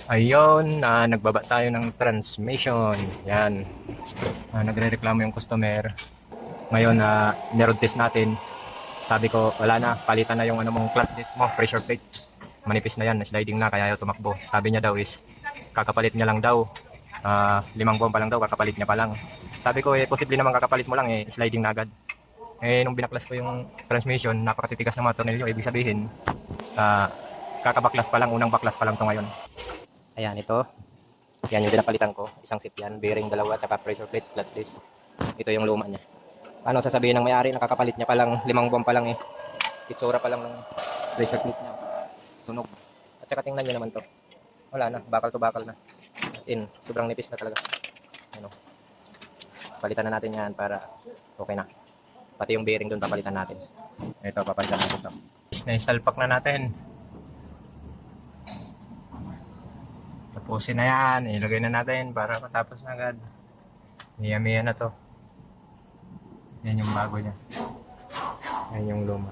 Ayun, nagbaba tayo ng transmission. Yan. Nagre-reklamo yung customer. Ngayon, niroad test natin. Sabi ko, wala na, palitan na yung ano mong clutch disc mo, pressure plate. Manipis na yan, sliding na, kaya ayaw tumakbo. Sabi niya daw is, kakapalit niya lang daw. 5 buwan pa lang daw, kakapalit niya pa lang. Sabi ko, posible naman kakapalit mo lang, sliding na agad. Nung binaklas ko yung transmission, napakatitigas ng mga tornilyo. Ibig sabihin, ah, kakabaklas pa lang, unang baklas pa lang to ngayon. Ayan, ito. Yan yung pinapalitan ko. Isang seat yan, bearing dalawa, tsaka pressure plate, clutch disc. Ito yung luma niya. Paano sasabihin ng may-ari, nakakapalit niya pa lang, 5 buwan pa lang Itsura pa lang ng pressure plate niya. Sunog. At saka tingnan nyo naman to. Wala na, bakal to bakal na. As in, sobrang nipis na talaga. Ano. Palitan na natin yan para okay na. Pati yung bearing doon papalitan natin. Ito, papalitan natin to. Naisalpak na natin. Tapusin na yan. Ilagay na natin para matapos na agad. Miya-miya na to. Yan yung bago niya. Yan yung luma.